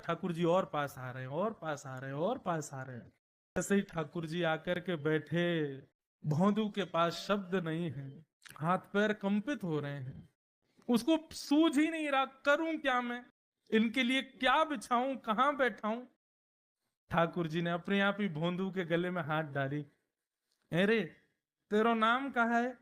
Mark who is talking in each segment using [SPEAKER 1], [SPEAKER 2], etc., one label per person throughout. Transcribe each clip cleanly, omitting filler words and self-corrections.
[SPEAKER 1] ठाकुर जी और पास आ रहे हैं, और पास आ रहे हैं, और पास आ रहे हैं। ऐसे ही ठाकुर जी आकर के बैठे, भौंदू के पास शब्द नहीं है, हाथ पैर कंपित हो रहे हैं, उसको सूझ ही नहीं रहा करूं क्या मैं, इनके लिए क्या बिछाऊं, कहां बैठाऊं। ठाकुर जी ने अपने आप ही भोंदू के गले में हाथ डाली, अरे तेरा नाम कहा है।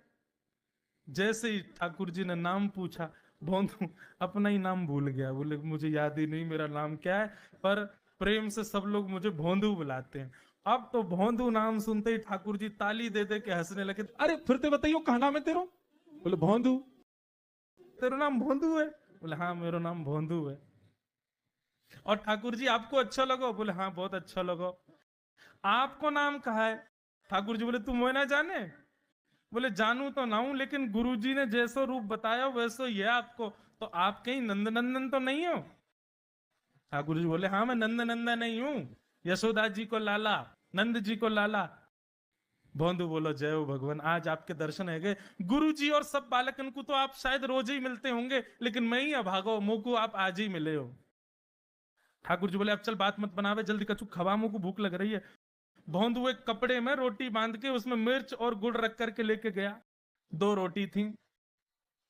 [SPEAKER 1] जैसे ही ठाकुर जी ने नाम पूछा, भोंदू अपना ही नाम भूल गया, बोले मुझे याद ही नहीं मेरा नाम क्या है, पर प्रेम से सब लोग मुझे भोंदू बुलाते हैं। अब तो भोंदू नाम सुनते ही ठाकुर जी ताली दे दे के हंसने लगे, अरे फिर ते बताइयो कहा नाम है तेरा। बोले भोंदू। तेरा नाम भोंदू है? बोले हाँ मेरा नाम भोंदू है। और ठाकुर जी आपको अच्छा लगो? बोले हाँ बहुत अच्छा लगो। आपको नाम कहा है? ठाकुर जी बोले तुम वो ना जाने? बोले जानू तो ना हूं, लेकिन गुरुजी ने जैसो रूप बताया वैसो ही है आपको, तो आप कहीं नंद नंदन तो नहीं हो? ठाकुर जी बोले हाँ मैं नंद नंदन नहीं हूं, यशोदा जी को लाला, नंद जी को लाला। भोंदू बोलो जय हो भगवान, आज आपके दर्शन है गए। गुरु जी और सब बालकन को तो आप शायद रोज ही मिलते होंगे, लेकिन मैं ही अभागो मोकू आप आज ही मिले हो। ठाकुर जी बोले अब चल बात मत बनावे, जल्दी कछु खवा, मुझको भूख लग रही है। भोंदू एक कपड़े में रोटी बांध के उसमें मिर्च और गुड़ रख करके लेके गया। 2 रोटी थी।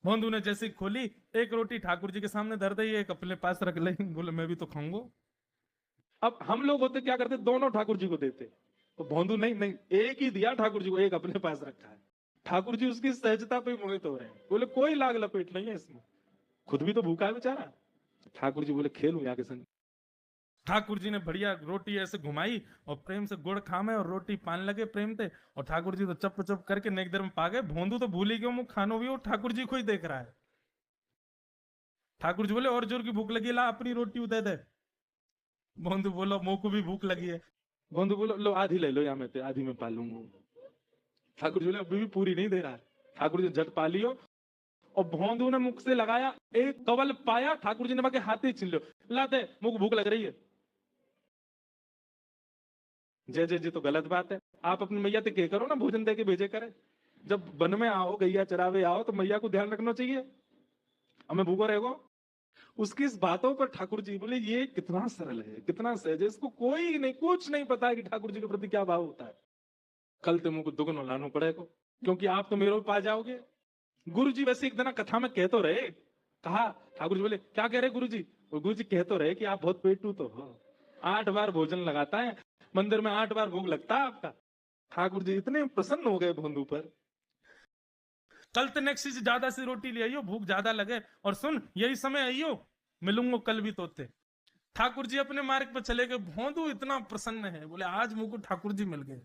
[SPEAKER 1] भोंदू ने जैसे खोली, एक रोटी ठाकुर जी के सामने धर दी, एक अपने पास रख ली, बोले मैं भी तो खाऊंगा। अब हम लोग होते क्या करते, दोनों ठाकुर जी को देते, तो भोंदू नहीं नहीं, एक ही दिया ठाकुर जी को, एक अपने पास रखा है। ठाकुर जी उसकी सहजता पे मोहित हो रहे हैं, बोले कोई लाग लपेट नहीं है इसमें, खुद भी तो भूखा है बेचारा। ठाकुर जी बोले खेलूं यहाँ के संग। ठाकुर जी ने बढ़िया रोटी ऐसे घुमाई और प्रेम से गुड़ खामे और रोटी पान लगे प्रेम से, और ठाकुर जी तो चप चप करके नेक देर में पा गए। भोंदू तो भूल ही गयो, मुंह खानो भी, वो ठाकुर जी को ही देख रहा है। ठाकुर जी बोले और जोर की भूख लगी, ला अपनी रोटी दे दे। भोंदू बोलो मुंह को भी भूख लगी है। भोंदू बोलो लो आधी ले लो, या मैं आधी में पा लूंगा। ठाकुर जी बोले अभी भी पूरी नहीं दे रहा है। ठाकुर जी झट पा लियो, और भोंदू ने मुख से लगाया, एक कवल पाया, ठाकुर जी ने बाकी हाथ ही छीन लो, ला दे मुख भूख लग रही है। जय जय जी तो गलत बात है, आप अपनी मैया से कह करो ना भोजन दे के भेजे करे। जब वन में आओ, गैया चरावे आओ, तो मैया को ध्यान रखना चाहिए, हमें भूखो रहेगो। उसकी इस बातों पर ठाकुर जी बोले ये कितना सरल है, कितना सहज है, इसको कोई नहीं, कुछ नहीं पता है कि ठाकुर जी के प्रति क्या भाव होता है। कल तुम को दुगनो लानो पड़ेगा, क्योंकि आप तो मेरे पा जाओगे। गुरु जी वैसे एक दिन कथा में कह तो रहे, कहा ठाकुर जी बोले क्या कह रहे गुरु जी? गुरु जी कह तो रहे कि आप बहुत पेटू तो हो, 8 बार भोजन लगाता है, मंदिर में 8 बार भोग लगता है आपका। ठाकुर जी इतने प्रसन्न हो गए भोंदू पर, कल तो नेक्स्ट से ज्यादा सी रोटी ले आइयो, भूख ज्यादा लगे, और सुन यही समय आइयो, मिलूंगा कल भी तोते। ठाकुर जी अपने मार्ग पर चले गए। भोंदू इतना प्रसन्न है, बोले आज मुझको ठाकुर जी मिल गए।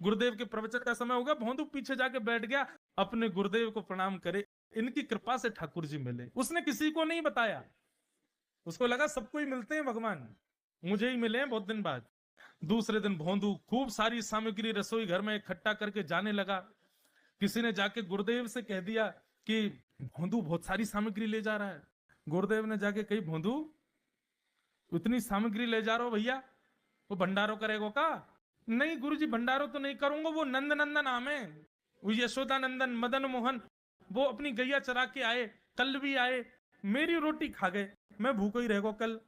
[SPEAKER 1] गुरुदेव के प्रवचन का समय होगा, भोंदू पीछे जाके बैठ गया, अपने गुरुदेव को प्रणाम करे, इनकी कृपा से ठाकुर जी मिले। उसने किसी को नहीं बताया, उसको लगा सबको ही मिलते हैं भगवान, मुझे ही मिले हैं बहुत दिन बाद। दूसरे दिन भोंदू खूब सारी सामग्री रसोई घर में इकट्ठा करके जाने लगा। किसी ने जाके गुरुदेव से कह दिया कि भोंदू बहुत सारी सामग्री ले जा रहा है। गुरुदेव ने जाके कही भोंदू इतनी सामग्री ले जा रहा हो भैया, वो भंडारो करेगो का? नहीं गुरुजी भंडारो तो नहीं करूंगा, वो नंद नंदन नाम है, वो यशोदा नंदन मदन मोहन, वो अपनी गैया चरा के आए, कल भी आए, मेरी रोटी खा गए, मैं भूखो ही रहेगो कल,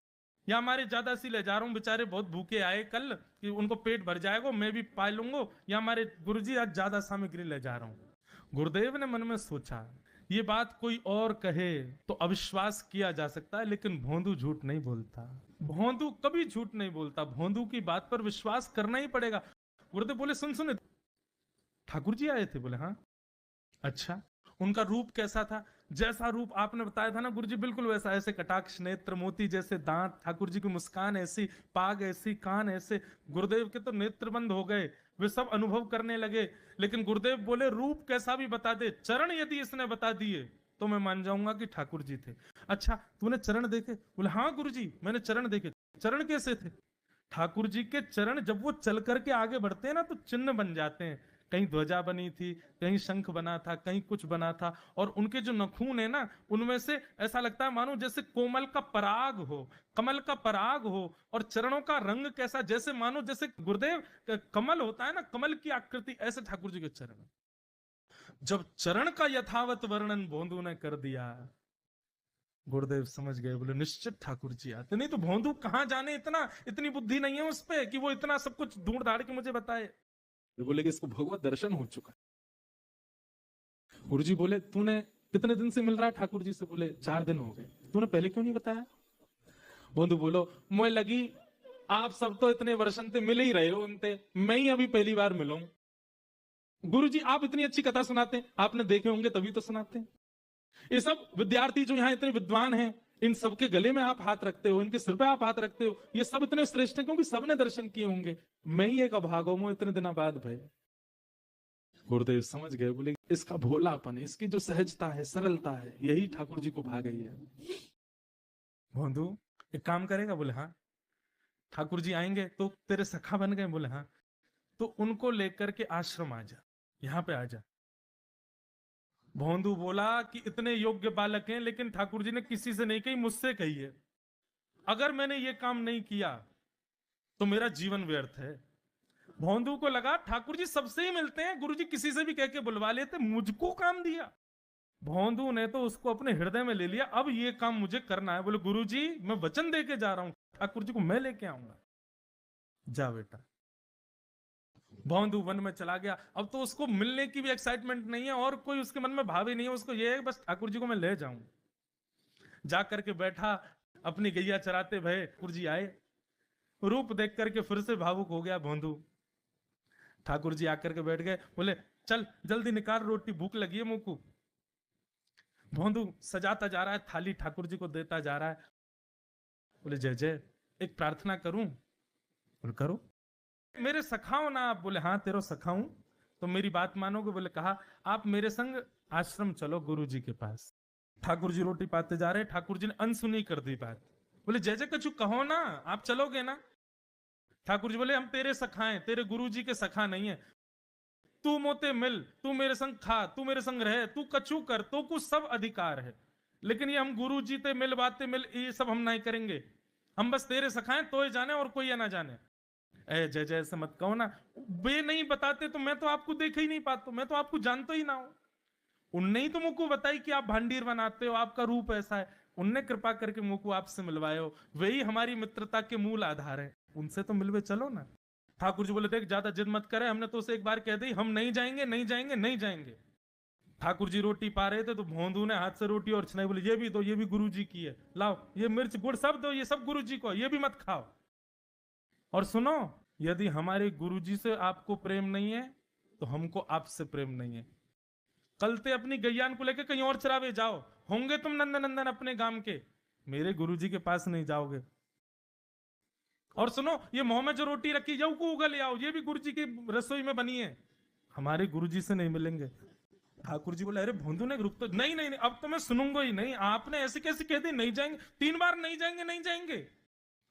[SPEAKER 1] या हमारे ज्यादा सी ले जा रहा हूँ, बेचारे बहुत भूखे आए कल, कि उनको पेट भर जाएगा, मैं भी पा लूंगा, या हमारे गुरुजी आज ज्यादा सामग्री ले जा रहा हूँ। गुरुदेव ने मन में सोचा ये बात कोई और कहे तो अविश्वास किया जा सकता है, लेकिन भोंदू झूठ नहीं बोलता, भोंदू कभी झूठ नहीं बोलता, भोंदू की बात पर विश्वास करना ही पड़ेगा। गुरुदेव बोले सुन सुन ठाकुर जी आए थे? बोले हाँ। अच्छा उनका रूप कैसा था? जैसा रूप आपने बताया था ना गुरुजी बिल्कुल वैसा, ऐसे कटाक्ष नेत्र, मोती जैसे दांत, ठाकुर जी की मुस्कान ऐसी, पाग ऐसी, कान ऐसे। गुरुदेव के तो नेत्र बंद हो गए, वे सब अनुभव करने लगे। लेकिन गुरुदेव बोले रूप कैसा भी बता दे, चरण यदि इसने बता दिए तो मैं मान जाऊंगा कि ठाकुर जी थे। अच्छा तूने चरण देखे? बोले हाँ गुरुजी मैंने चरण देखे। चरण कैसे थे? ठाकुर जी के चरण जब वो चल करके आगे बढ़ते हैं ना तो चिन्ह बन जाते हैं, कहीं ध्वजा बनी थी, कहीं शंख बना था, कहीं कुछ बना था, और उनके जो नखून है ना उनमें से ऐसा लगता है मानो जैसे कोमल का पराग हो, कमल का पराग हो, और चरणों का रंग कैसा, जैसे मानो जैसे गुरुदेव कमल होता है ना, कमल की आकृति, ऐसे ठाकुर जी के चरण। जब चरण का यथावत वर्णन भोंदू ने कर दिया, गुरुदेव समझ गए, बोले निश्चित ठाकुर जी आते, नहीं तो भोंदू कहां जाने, इतनी बुद्धि नहीं है उस पे कि वो इतना सब कुछ ढूंढ धाड़ के मुझे बताए। तो बोले कि इसको भगवत दर्शन हो चुका है। गुरु जी बोले तूने कितने दिन से मिल रहा है ठाकुर जी से? बोले 4 दिन हो गए। तूने पहले क्यों नहीं बताया? भोंदू बोलो मुझे लगी आप सब तो इतने वर्षन से मिल ही रहे हो उनसे, मैं ही अभी पहली बार मिलूं। गुरु जी आप इतनी अच्छी कथा सुनाते हैं, आपने देखे होंगे तभी तो सुनाते हैं। ये सब विद्यार्थी जो यहाँ इतने विद्वान हैं, इन सबके गले में आप हाथ रखते हो, इनके सिर पे आप हाथ रखते हो, ये सब इतने श्रेष्ठ हैं क्योंकि सबने दर्शन किए होंगे, मैं ही एक अभागा हूं इतने दिनों बाद भाई। गुरुदेव समझ गए, बोले इसका भोलापन, इसकी जो सहजता है, सरलता है, यही ठाकुर जी को भा गई है। भोंदू एक काम करेगा? बोले हाँ। ठाकुर जी आएंगे तो तेरे सखा बन गए? बोले हाँ। तो उनको लेकर के आश्रम आ जा, यहां पे आ जा। भोंदू बोला कि इतने योग्य बालक हैं, लेकिन ठाकुर जी ने किसी से नहीं कही, मुझसे कही है। अगर मैंने ये काम नहीं किया तो मेरा जीवन व्यर्थ है। भोंदू को लगा ठाकुर जी सबसे ही मिलते हैं, गुरु जी किसी से भी कह के बुलवा लेते, मुझको काम दिया। भोंदू ने तो उसको अपने हृदय में ले लिया, अब ये काम मुझे करना है। बोले गुरु जी मैं वचन दे के जा रहा हूं, ठाकुर जी को मैं लेके आऊंगा। जा बेटा। भोंदू वन में चला गया। अब तो उसको मिलने की भी एक्साइटमेंट नहीं है और कोई उसके मन में भाव ही नहीं है, उसको ये है बस ठाकुर जी को मैं ले जाऊं। जा करके बैठा, अपनी गैया चराते भय ठाकुर जी आए। रूप देख करके फिर से भावुक हो गया भोंदू। ठाकुर जी आकर के बैठ गए, बोले चल जल्दी निकाल रोटी, भूख लगी है मुंह को। भोंदू सजाता जा रहा है थाली, ठाकुर जी को देता जा रहा है। बोले जय जय एक प्रार्थना करूं? बोले करो। मेरे सखाओ ना आप? बोले हाँ तेरो सखा हूं, तो मेरी बात मानोगे? बोले कहा आप मेरे संग आश्रम चलो गुरु जी के पास। ठाकुर जी रोटी पाते जा रहे, ठाकुर जी ने अनसुनी कर दी बात। बोले जय जय कछु कहो ना, आप चलोगे ना? ठाकुर जी बोले हम तेरे सखा हैं, तेरे गुरु जी के सखा नहीं है। तू मोते मिल, तू मेरे संग खा, तू मेरे संग रहे, तू कछु कर, तो कुछ सब अधिकार है, लेकिन ये हम गुरु जी ते मिल बातें मिल ये सब हम नहीं करेंगे। हम बस तेरे सखाएं, तो ही जाने और कोई ये ना जाने। ए जय जय से मत कहो ना, वे नहीं बताते तो मैं तो आपको देख ही नहीं पाता, मैं तो आपको जानता ही ना हूं। उनने ही तो मुझको बताई कि आप भांडीर बनाते हो, आपका रूप ऐसा है, उनने कृपा करके मुझको आपसे मिलवाए हो, वही हमारी मित्रता के मूल आधार है, उनसे तो मिलवे चलो ना। ठाकुर जी बोले देख ज्यादा जिद मत करे, हमने तो उसे एक बार कह दी हम नहीं जाएंगे नहीं जाएंगे नहीं जाएंगे। ठाकुर जी रोटी पा रहे थे तो भोंदू ने हाथ से रोटी और छनाई, बोले ये भी दो, ये भी गुरु जी की है, लाओ ये मिर्च गुड़ सब दो, ये सब गुरु जी को, ये भी मत खाओ। और सुनो, यदि हमारे गुरु जी से आपको प्रेम नहीं है तो हमको आपसे प्रेम नहीं है। कल ते अपनी गैयान को लेकर कहीं और चरावे जाओ, होंगे तुम नंदन नंदन अपने गांव के, मेरे गुरुजी के पास नहीं जाओगे। और सुनो, ये मुंह में जो रोटी रखी जाओ को उगल ले आओ, ये भी गुरुजी की रसोई में बनी है, हमारे गुरुजी से नहीं मिलेंगे। ठाकुर जी बोले अरे भोंदू ने रुक तो, नहीं नहीं नहीं अब तो मैं सुनूंगा ही नहीं, आपने ऐसे कैसे कह दी नहीं जाएंगे, 3 बार नहीं जाएंगे नहीं जाएंगे।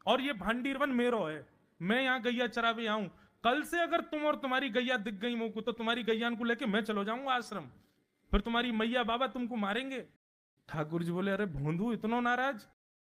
[SPEAKER 1] और ये भांडीरवन मेरो है, मैं यहाँ गैया चरावे आऊं, कल से अगर तुम और तुम्हारी गैया दिख गई मुंह को तो तुम्हारी गैयान को लेके मैं चलो जाऊंगा आश्रम, फिर तुम्हारी मैया बाबा तुमको मारेंगे। ठाकुर जी बोले अरे भोंदू इतना नाराज?